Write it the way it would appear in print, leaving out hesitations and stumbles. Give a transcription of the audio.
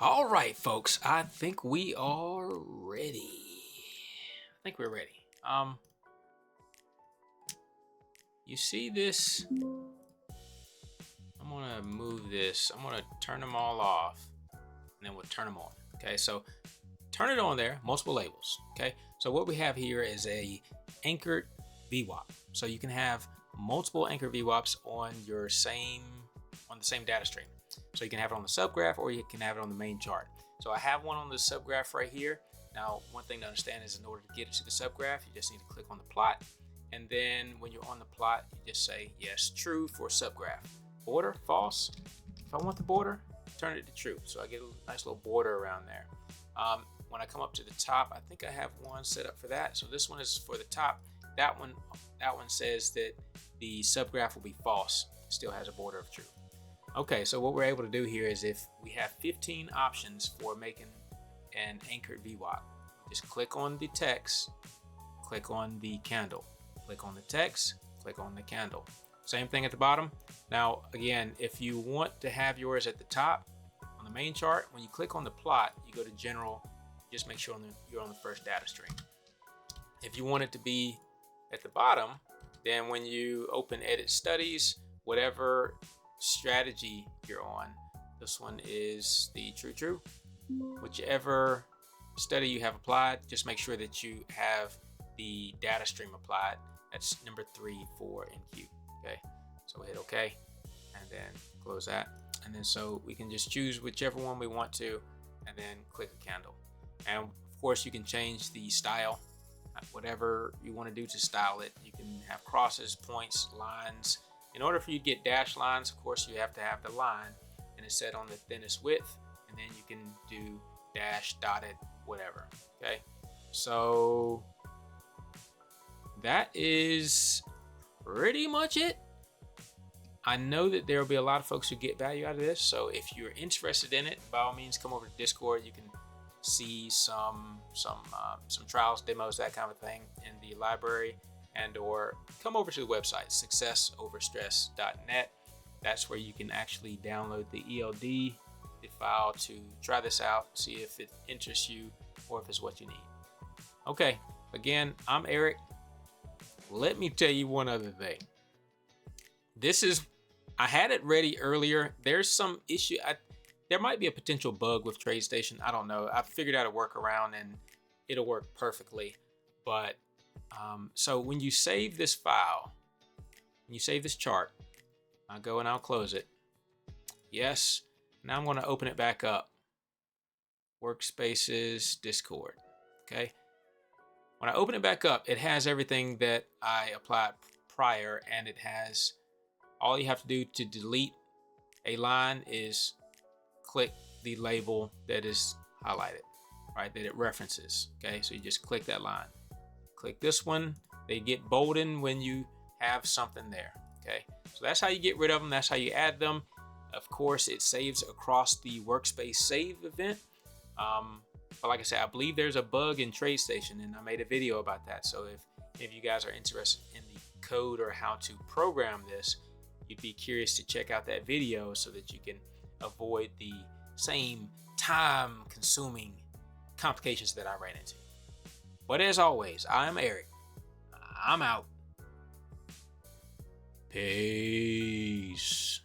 All right, folks. I think we are ready. I think we're ready. You see this? I'm gonna move this. I'm gonna turn them all off, and then we'll turn them on. Okay, so turn it on there. Multiple labels. Okay, so what we have here is a anchored VWAP. So you can have multiple anchored VWAPs on the same data stream. So you can have it on the subgraph or you can have it on the main chart. So I have one on the subgraph right here. Now, one thing to understand is in order to get it to the subgraph, you just need to click on the plot. And then when you're on the plot, you just say, yes, true for subgraph. Border, false. If I want the border, turn it to true. So I get a nice little border around there. When I come up to the top, I think I have one set up for that. So this one is for the top. That one says that the subgraph will be false. It still has a border of true. Okay, so what we're able to do here is if we have 15 options for making an anchored VWAP, just click on the text, click on the candle, click on the text, click on the candle. Same thing at the bottom. Now, again, if you want to have yours at the top on the main chart, when you click on the plot, you go to general, just make sure you're on the first data stream. If you want it to be at the bottom, then when you open edit studies, whatever strategy you're on, this one is the true. Whichever study you have applied, just make sure that you have the data stream applied. That's number 3, 4, and Q. Okay, so we'll hit OK and then close that, and then so we can just choose whichever one we want to and then click a candle. And of course you can change the style, whatever you want to do to style it. You can have crosses, points, lines. In order for you to get dashed lines, of course, you have to have the line and it's set on the thinnest width, and then you can do dash, dotted, whatever. Okay, so that is pretty much it. I know that there will be a lot of folks who get value out of this, so if you're interested in it, by all means, come over to Discord. You can see some trials, demos, that kind of thing in the library, and or come over to the website successoverstress.net. That's where you can actually download the ELD, the file, to try this out, see if it interests you or if it's what you need. Okay, again, I'm Eric. Let me tell you one other thing. I had it ready earlier. There's some issue. There might be a potential bug with TradeStation. I don't know. I figured out a workaround and it'll work perfectly. But so when you save this file, when you save this chart, I'll go and I'll close it. Yes. Now I'm going to open it back up. Workspaces, Discord. Okay. When I open it back up, it has everything that I applied prior, and it has all you have to do to delete a line is click the label that is highlighted, right, that it references. Okay, so you just click that line. Click this one. They get bolden when you have something there. Okay, so that's how you get rid of them. That's how you add them. Of course, it saves across the workspace save event. But like I said, I believe there's a bug in TradeStation, and I made a video about that. So if you guys are interested in the code or how to program this, you'd be curious to check out that video so that you can avoid the same time-consuming complications that I ran into. But as always, I'm Eric. I'm out. Peace.